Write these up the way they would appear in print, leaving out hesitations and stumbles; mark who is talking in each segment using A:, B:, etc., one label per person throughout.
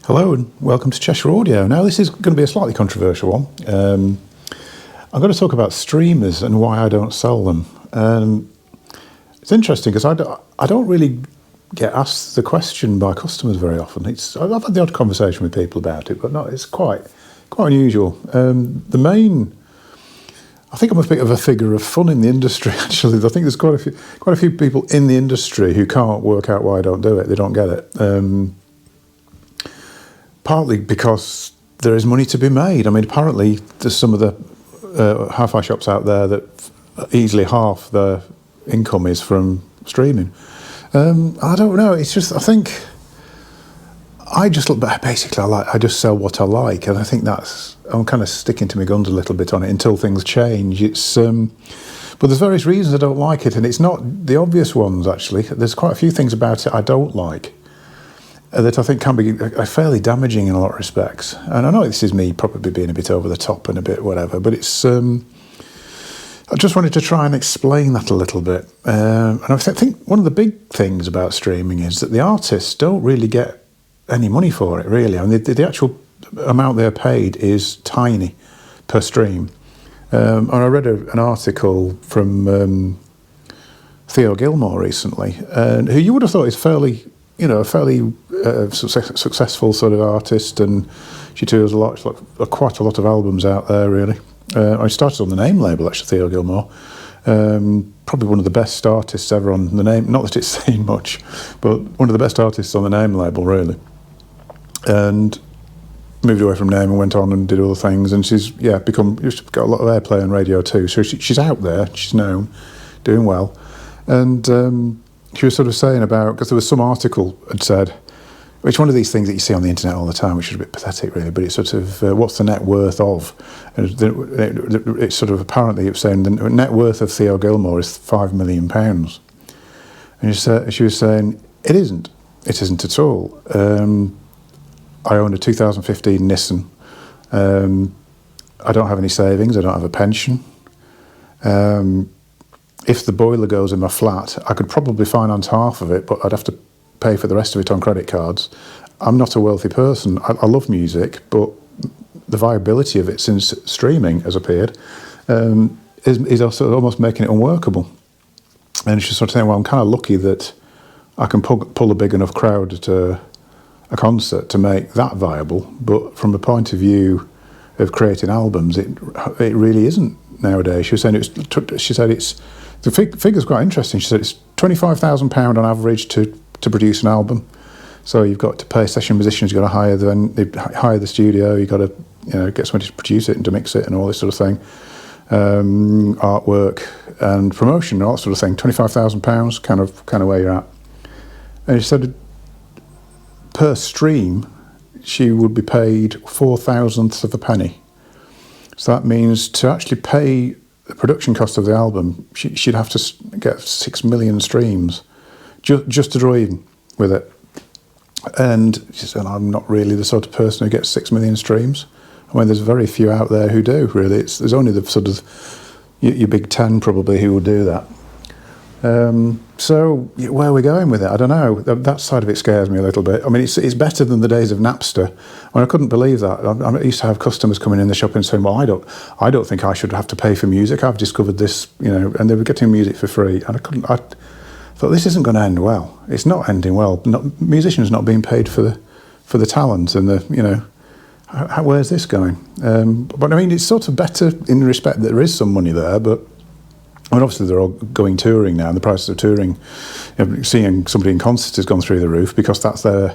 A: Hello and welcome to Cheshire Audio. Now this is going to be a slightly controversial one. I'm going to talk about streamers and why I don't sell them. It's interesting because I don't really get asked the question by customers very often. I've had the odd conversation with people about it, but it's quite unusual. I think I'm a bit of a figure of fun in the industry. Actually, I think there's quite a few people in the industry who can't work out why I don't do it. They don't get it. Partly because there is money to be made. I mean, apparently there's some of the hi-fi shops out there that easily half their income is from streaming. I don't know. It's just, I think I just look back. Basically, I just sell what I like, and I think I'm kind of sticking to my guns a little bit on it until things change. But there's various reasons I don't like it, and it's not the obvious ones. Actually, there's quite a few things about it I don't like that I think can be fairly damaging in a lot of respects. And I know this is me probably being a bit over the top and a bit whatever, but it's. I just wanted to try and explain that a little bit. And I think one of the big things about streaming is that the artists don't really get any money for it, really. I mean, the actual amount they're paid is tiny per stream. And I read an article from Theo Gilmore recently, who you would have thought is fairly successful sort of artist, and she tours quite a lot of albums out there, really. I started on the Name label, actually, Theo Gilmore. Probably one of the best artists ever on the Name. Not that it's saying much, but one of the best artists on the Name label, really. And moved away from Name and went on and did other things. And she's got a lot of airplay on radio too. So she's out there, she's known, doing well. And she was sort of saying about, because there was some article had said, which one of these things that you see on the internet all the time, which is a bit pathetic really, but it's sort of, what's the net worth of? And it's sort of, apparently it was saying the net worth of Theo Gilmore is £5 million. And she was saying, it isn't at all. I own a 2015 Nissan. I don't have any savings, I don't have a pension. If the boiler goes in my flat, I could probably finance half of it, but I'd have to pay for the rest of it on credit cards. I'm not a wealthy person. I love music, but the viability of it since streaming has appeared is also almost making it unworkable. And she's sort of saying, well, I'm kind of lucky that I can pull a big enough crowd to a concert to make that viable, but from a point of view of creating albums, it really isn't nowadays. She was saying the figure's quite interesting. She said it's £25,000 on average to produce an album. So you've got to pay session musicians, you've got to hire the studio, you've got to get somebody to produce it and to mix it and all this sort of thing. Artwork and promotion and all that sort of thing. £25,000, kind of where you're at. And she said per stream she would be paid 0.004 of a penny. So that means to actually pay the production cost of the album, she'd have to get 6 million streams just to draw even with it. And she said, I'm not really the sort of person who gets 6 million streams. I mean, there's very few out there who do, really. There's only the sort of your big 10 probably who will do that. So where are we going with it? I don't know. That side of it scares me a little bit. I mean, it's better than the days of Napster. I mean, I couldn't believe that. I used to have customers coming in the shop and saying, well, I don't think I should have to pay for music. I've discovered this, and they were getting music for free. And I thought, this isn't going to end well. It's not ending well. Musicians not being paid for the talent and where's this going? But I mean, it's sort of better in respect that there is some money there, but I mean, obviously they're all going touring now, and the prices of touring, seeing somebody in concert has gone through the roof because that's their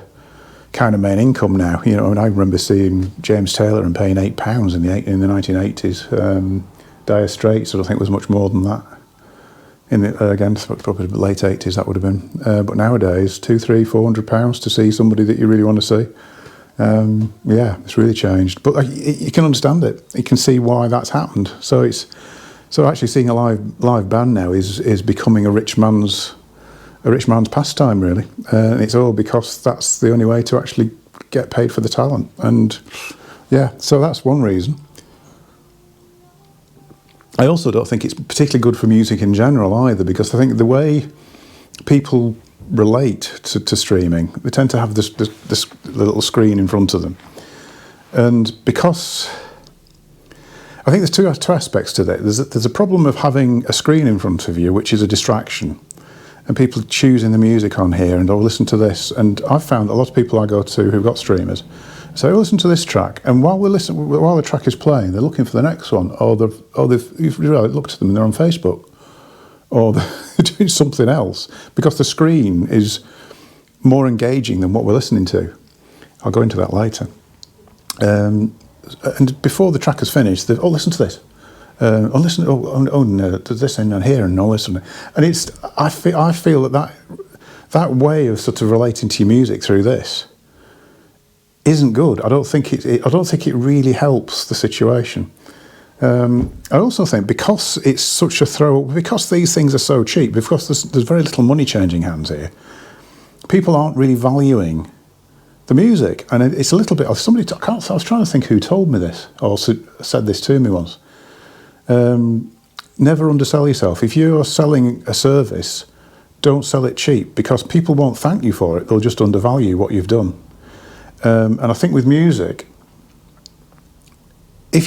A: kind of main income now. I mean, I remember seeing James Taylor and paying £8 in the 1980s. Dire Straits, I think, was much more than that. Again, probably the late 80s that would have been. But nowadays, £200, £300, £400 to see somebody that you really want to see. It's really changed. But you can understand it. You can see why that's happened. So actually seeing a live band now is becoming a rich man's pastime, really. And it's all because that's the only way to actually get paid for the talent. And so that's one reason. I also don't think it's particularly good for music in general either, because I think the way people relate to streaming. They tend to have this little screen in front of them. And because I think there's two aspects to that. There's a problem of having a screen in front of you, which is a distraction. And people choosing the music on here and, oh, listen to this. And I've found a lot of people I go to who've got streamers say, oh, listen to this track. And while the track is playing, they're looking for the next one. Or you've looked at them and they're on Facebook. Or they're doing something else. Because the screen is more engaging than what we're listening to. I'll go into that later. And before the track is finished, listen to this. Listen, no, there's this and here and all this and it's. I feel that way of sort of relating to your music through this isn't good. I don't think it really helps the situation. I also think because it's such a because these things are so cheap, because there's very little money changing hands here, people aren't really valuing the music, and it's a little bit. I was trying to think who told me this or said this to me once. Never undersell yourself. If you're selling a service, don't sell it cheap, because people won't thank you for it. They'll just undervalue what you've done. And I think with music, if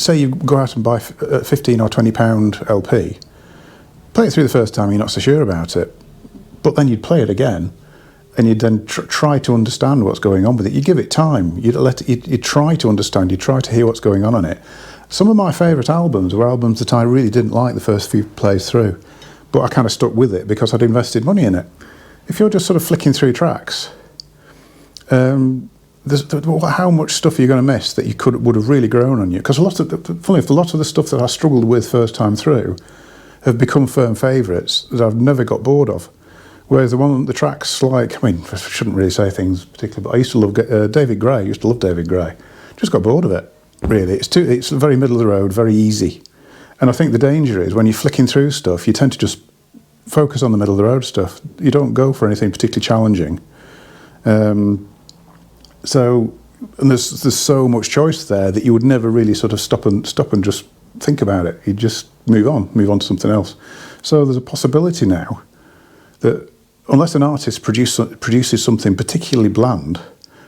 A: say you go out and buy a £15 or £20 LP, play it through the first time, you're not so sure about it, but then you'd play it again, and you'd then try to understand what's going on with it. You give it time. You'd try to understand. You try to hear what's going on it. Some of my favourite albums were albums that I really didn't like the first few plays through, but I kind of stuck with it because I'd invested money in it. If you're just sort of flicking through tracks, how much stuff are you going to miss that would have really grown on you? Because a lot of the stuff that I struggled with first time through have become firm favourites that I've never got bored of. Whereas the tracks like, I shouldn't really say things particularly, but I used to love David Gray. I used to love David Gray. Just got bored of it. Really, it's very middle of the road, very easy. And I think the danger is when you're flicking through stuff, you tend to just focus on the middle of the road stuff. You don't go for anything particularly challenging. And there's so much choice there that you would never really sort of stop and just think about it. You just move on to something else. So there's a possibility now that unless an artist produces something particularly bland,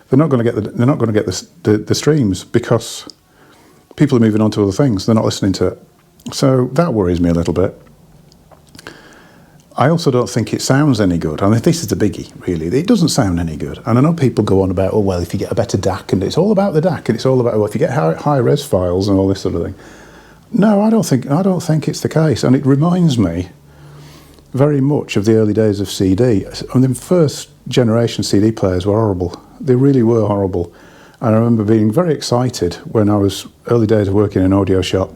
A: they're not going to get the streams, because people are moving on to other things. They're not listening to it. So that worries me a little bit. I also don't think it sounds any good. I mean, this is the biggie, really. It doesn't sound any good. And I know people go on about, oh, well, if you get a better DAC, and it's all about the DAC, and it's all about, well, if you get high res files and all this sort of thing. No, I don't think it's the case. And it reminds me very much of the early days of CD. I mean, the first generation CD players were horrible. They really were horrible. And I remember being very excited when I was early days of working in an audio shop.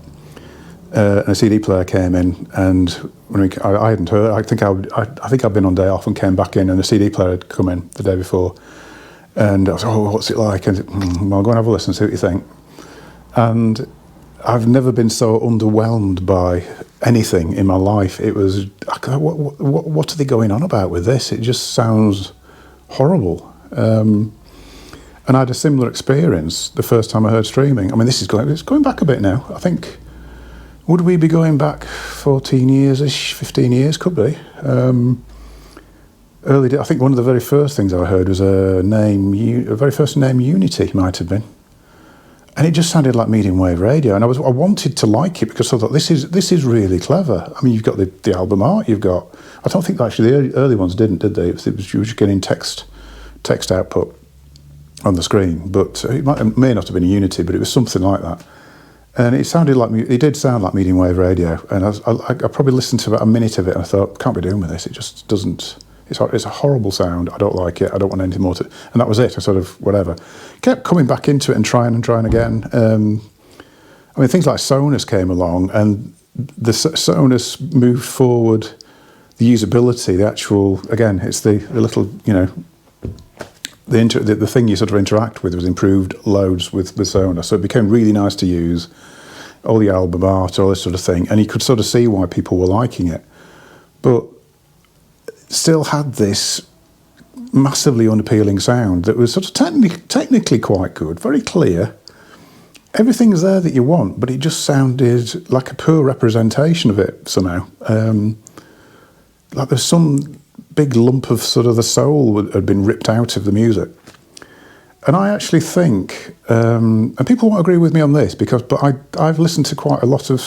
A: And a CD player came in, and when I hadn't heard. I think I'd been on day off and came back in, and a CD player had come in the day before, and I was, oh, what's it like? And well, go and have a listen, see what you think. And I've never been so underwhelmed by anything in my life. It was, what are they going on about with this? It just sounds horrible. And I had a similar experience the first time I heard streaming. I mean, it's going back a bit now. I think. Would we be going back 14 years-ish, 15 years? Could be. I think one of the very first things I heard was a very first name, Unity, might have been. And it just sounded like medium wave radio. And I wanted to like it because I thought, this is really clever. I mean, you've got the album art, I don't think actually the early ones did they? You were just getting text output on the screen. But it may not have been a Unity, but it was something like that. And it did sound like medium wave radio. And I probably listened to about a minute of it, and I thought, can't be doing with this. It just doesn't. It's a horrible sound. I don't like it. I don't want anything more to. And that was it. I sort of whatever. Kept coming back into it and trying again. I mean, things like Sonus came along, and the Sonus moved forward the usability, the actual. Again, it's the little, the thing you sort of interact with was improved loads with Sonus, so it became really nice to use. All the album art, all this sort of thing, and you could sort of see why people were liking it, but still had this massively unappealing sound that was sort of technically quite good, very clear. Everything's there that you want, but it just sounded like a poor representation of it somehow. Like there's some big lump of sort of the soul had been ripped out of the music. And I actually think, and people won't agree with me on this, but I've listened to quite a lot of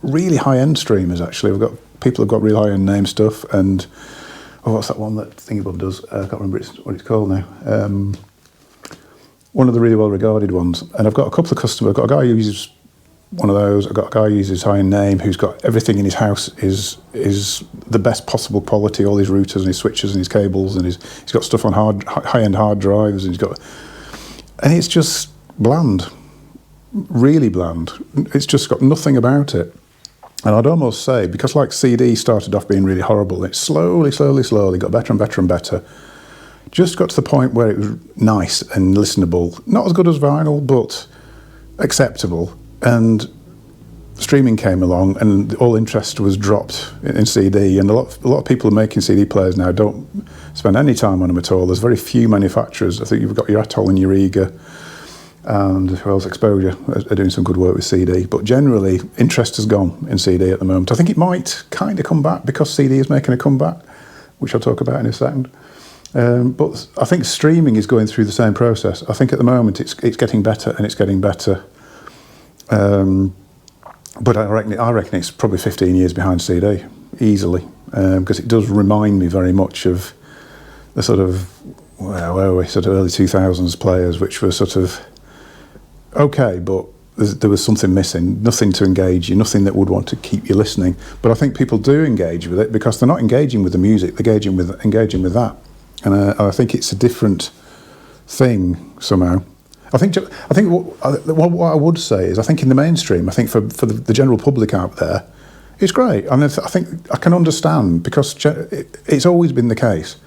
A: really high-end streamers, actually. People have got really high-end name stuff, and, what's that one that Thingybob does? I can't remember what it's called now. One of the really well-regarded ones. And I've got a couple of customers. I've got a guy who uses one of those. I've got a guy who uses high-end name, who's got everything in his house is the best possible quality, all his routers and his switches and his cables, and he's got stuff on high-end hard drives, and and it's just bland, really bland. It's just got nothing about it. And I'd almost say, because like CD started off being really horrible, it slowly got better and better and better. Just got to the point where it was nice and listenable. Not as good as vinyl, but acceptable. And streaming came along, and all interest was dropped in CD. And a lot of people are making CD players now don't spend any time on them at all. There's very few manufacturers. I think you've got your Atoll and your Ega, and who else? Exposure are doing some good work with CD. But generally, interest has gone in CD at the moment. I think it might kind of come back because CD is making a comeback, which I'll talk about in a second. But I think streaming is going through the same process. I think at the moment it's getting better and it's getting better. But I reckon it's probably 15 years behind CD, easily, because it does remind me very much of the sort of, where were we, sort of early 2000s players, which were sort of okay, but there was something missing, nothing to engage you, nothing that would want to keep you listening. But I think people do engage with it because they're not engaging with the music, they're engaging with that. And I think it's a different thing somehow. I think what I would say is, I think in the mainstream, I think for the general public out there, it's great. And I think I can understand, because it's always been the case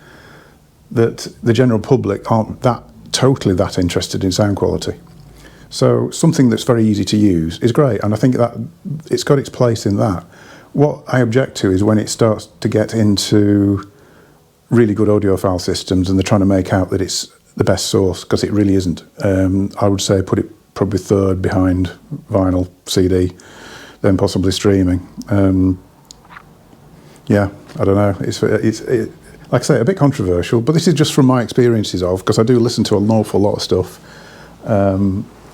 A: that the general public aren't totally that interested in sound quality. So something that's very easy to use is great, and I think that it's got its place in that. What I object to is when it starts to get into really good audiophile systems and they're trying to make out that it's the best source, because it really isn't. I would say put it probably third behind vinyl, CD, then possibly streaming. Yeah, I don't know. It's like I say, a bit controversial, but this is just from my experiences because I do listen to an awful lot of stuff.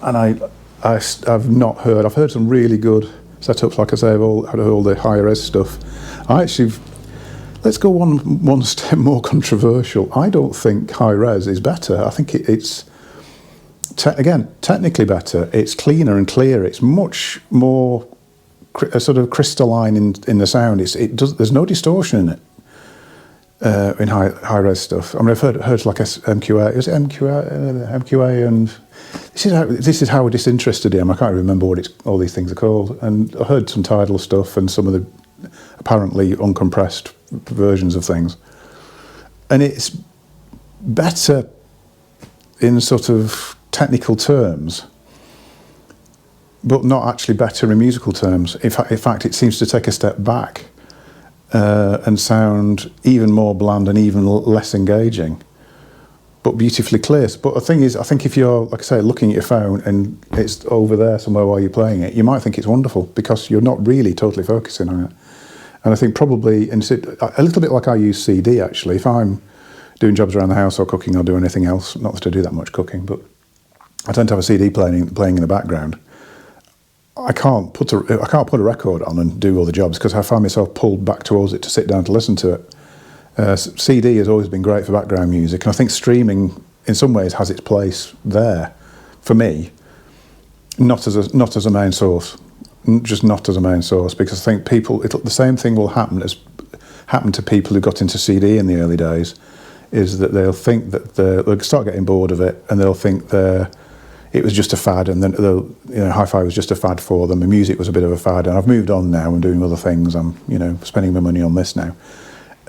A: And I've not heard. I've heard some really good setups. Like I say, I've heard all the higher res stuff. Let's go one step more controversial. I don't think high res is better. I think it's technically better. It's cleaner and clearer. It's much more sort of crystalline in the sound. There's no distortion in it. In high res stuff. I mean, I've heard like MQA. Is it MQA? And this is how disinterested I am. I can't remember what all these things are called. And I heard some Tidal stuff and some of the apparently uncompressed versions of things. And it's better in sort of technical terms, but not actually better in musical terms. In fact, it seems to take a step back and sound even more bland and even less engaging, but beautifully clear. But the thing is, I think if you're, like I say, looking at your phone and it's over there somewhere while you're playing it, you might think it's wonderful because you're not really totally focusing on it. And I think probably, a little bit like I use CD actually, if I'm doing jobs around the house or cooking or doing anything else, not that I do that much cooking, but I tend to have a CD playing in the background. I can't put a record on and do all the jobs because I find myself pulled back towards it to sit down to listen to it. CD has always been great for background music, and I think streaming in some ways has its place there for me, not as a main source, just not as a main source, because I think the same thing will happen to people who got into CD in the early days, is that they'll think that they'll start getting bored of it, and they'll think it was just a fad, and then hi-fi was just a fad for them, and music was a bit of a fad, and I've moved on now and doing other things. I'm spending my money on this now,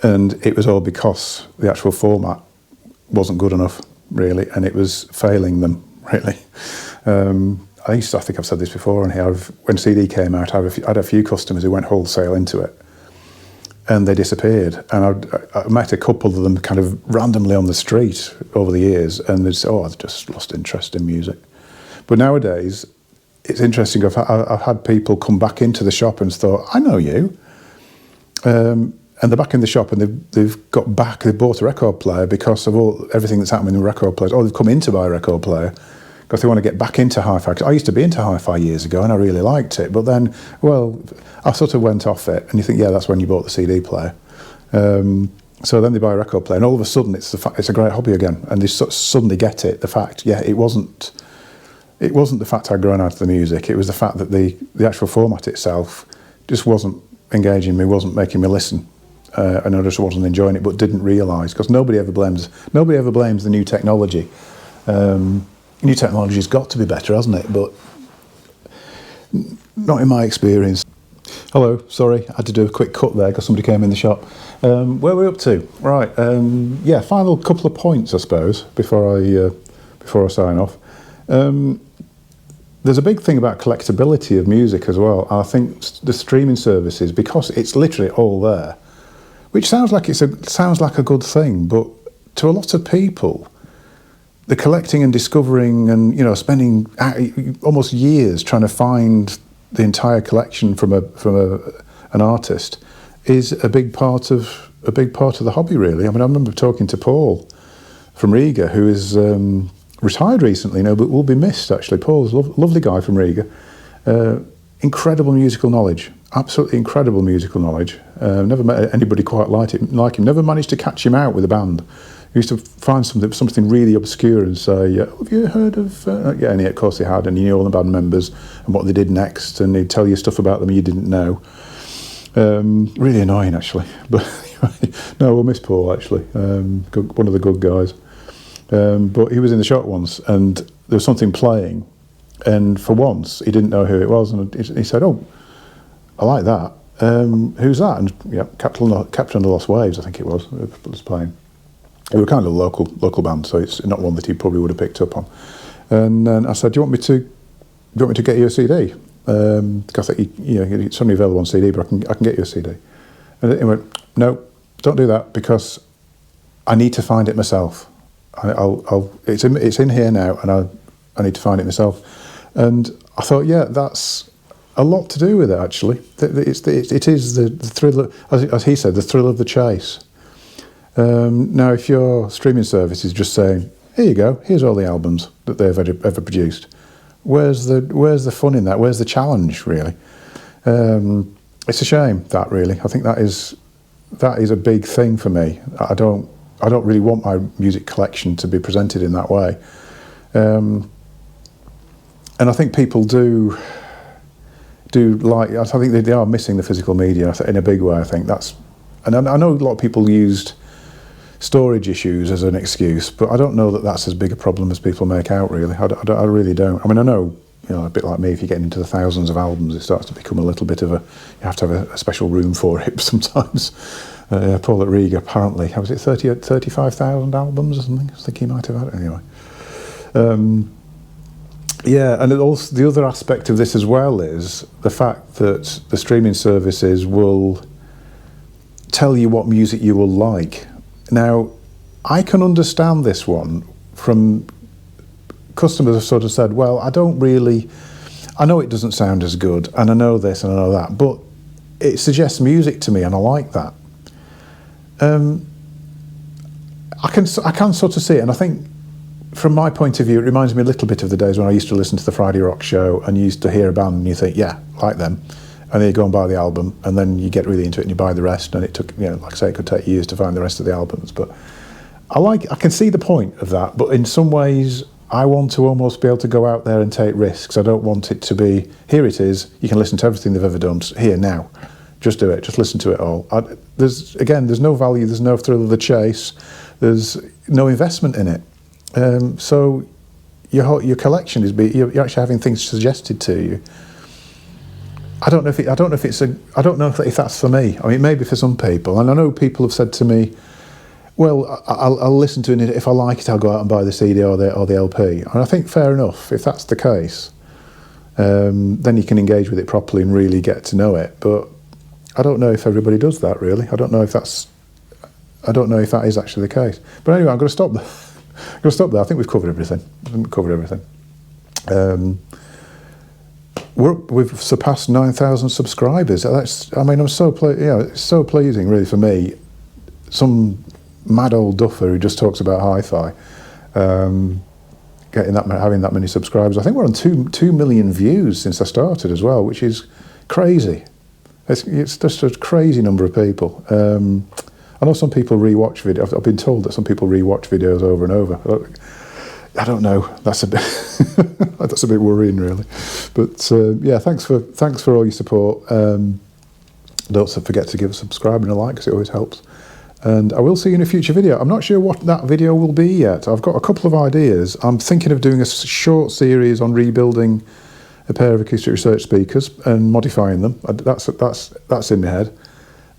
A: and it was all because the actual format wasn't good enough, really, and it was failing them, really. I think I've said this before, and here when CD came out, I had a few customers who went wholesale into it, and they disappeared. And I met a couple of them kind of randomly on the street over the years, and they said, I've just lost interest in music. But nowadays, it's interesting. I've had people come back into the shop and thought, I know you. And and they're back in the shop, and they've bought a record player because of everything that's happening with record players. Or they've come in to buy a record player because they want to get back into hi-fi. 'Cause I used to be into hi-fi years ago, and I really liked it. But then, well, I sort of went off it, and you think, yeah, that's when you bought the CD player. So then they buy a record player, and all of a sudden it's a great hobby again, and they suddenly get it. The fact, yeah, it wasn't the fact I'd grown out of the music. It was the fact that the actual format itself just wasn't engaging me, wasn't making me listen, and I just wasn't enjoying it. But didn't realise, because nobody ever blames the new technology. New technology's got to be better, hasn't it? But not in my experience. Hello, sorry, I had to do a quick cut there because somebody came in the shop. Where are we up to? Right, yeah, final couple of points, I suppose, before I sign off. There's a big thing about collectability of music as well. I think the streaming services, because it's literally all there, which sounds like a good thing, but to a lot of people, the collecting and discovering and spending almost years trying to find the entire collection from an artist is a big part of the hobby, really. I mean, I remember talking to Paul from Riga, who is retired recently, but will be missed. Actually, Paul's a lovely guy from Riga. Incredible musical knowledge, absolutely incredible musical knowledge. Never met anybody quite like him. Never managed to catch him out with a band. He used to find something really obscure and say, have you heard of... yeah, and of course he had, and he knew all the band members and what they did next, and he'd tell you stuff about them you didn't know. Really annoying, actually. But no, we'll miss Paul, actually. One of the good guys. But he was in the shop once, and there was something playing, and for once he didn't know who it was, and he said, "Oh, I like that. Who's that?" And yeah, Captain of the Lost Waves, I think it was playing. They were kind of a local band, so it's not one that he probably would have picked up on. And then I said, "Do you want me to get you a CD? Because it's only available on CD, but I can get you a CD." And he went, "No, don't do that, because I need to find it myself. It's in here now, and I need to find it myself." And I thought, yeah, that's a lot to do with it, actually. It is the thrill, as he said, the thrill of the chase. Now, if your streaming service is just saying, "Here you go, here's all the albums that they've ever produced," where's the fun in that? Where's the challenge, really? It's a shame, that, really. I think that is a big thing for me. I don't really want my music collection to be presented in that way. And I think people do like, I think they are missing the physical media in a big way, I think. And I know a lot of people used storage issues as an excuse, but I don't know that that's as big a problem as people make out, really. I really don't. I mean, I know, a bit like me, if you're getting into the thousands of albums, it starts to become a little bit of you have to have a special room for it sometimes. Paul at Riga, apparently, how was it, 35,000 albums or something? I think he might have had it anyway. Yeah, and also the other aspect of this as well is the fact that the streaming services will tell you what music you will like. Now, I can understand this one from customers have sort of said, well, I know it doesn't sound as good, and I know this and I know that, but it suggests music to me and I like that. I can sort of see it, and I think from my point of view, it reminds me a little bit of the days when I used to listen to the Friday Rock Show and you used to hear a band and you think, yeah, like them. And then you go and buy the album, and then you get really into it and you buy the rest, and it took, like I say, it could take years to find the rest of the albums. But I can see the point of that, but in some ways, I want to almost be able to go out there and take risks. I don't want it to be, here it is, you can listen to everything they've ever done, here, now. Just do it, just listen to it all. There's no value, there's no thrill of the chase, there's no investment in it. So your collection is, you're actually having things suggested to you. I don't know if that's for me. I mean, maybe for some people. And I know people have said to me, well, I'll listen to it. If I like it, I'll go out and buy the CD or the LP. And I think fair enough, if that's the case. Then you can engage with it properly and really get to know it. But I don't know if everybody does that, really. I don't know if that is actually the case. But anyway, I'm going to stop there. I think we've covered everything. we've surpassed 9,000 subscribers. I mean, I'm so it's so pleasing, really, for me. Some mad old duffer who just talks about hi-fi, having that many subscribers. I think we're on 2 million views since I started as well, which is crazy. It's just a crazy number of people. I know some people rewatch videos. I've been told that some people rewatch videos over and over. I don't know. That's a bit that's a bit worrying, really. But yeah, thanks for all your support. Don't forget to give a subscribe and a like, because it always helps. And I will see you in a future video. I'm not sure what that video will be yet. I've got a couple of ideas. I'm thinking of doing a short series on rebuilding a pair of acoustic research speakers and modifying them. That's in my head.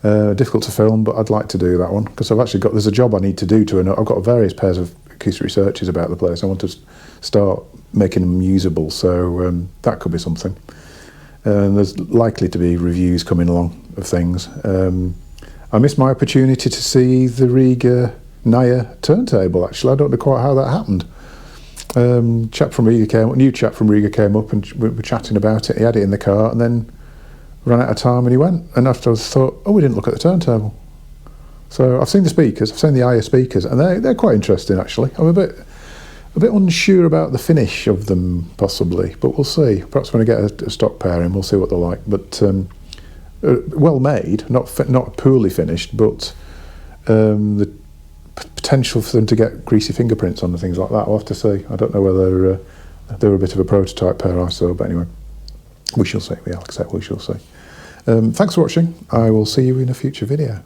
A: Difficult to film, but I'd like to do that one, because there's a job I need to do I've got various pairs of acoustic researches about the place. I want to start making them usable, so that could be something. There's likely to be reviews coming along of things. I missed my opportunity to see the Riga Naya turntable, actually. I don't know quite how that happened. New chap from Riga came up and we were chatting about it. He had it in the car and then ran out of time and he went. And afterwards thought, oh, we didn't look at the turntable. So I've seen the speakers, I've seen the Aya speakers, and they're quite interesting, actually. I'm a bit unsure about the finish of them, possibly, but we'll see. Perhaps when I get a stock pair in, we'll see what they're like. But well made, not poorly finished, but the potential for them to get greasy fingerprints on and things like that, we'll have to see. I don't know whether they were a bit of a prototype pair I saw, but anyway, we shall see. Yeah, like I said, we shall see. Thanks for watching. I will see you in a future video.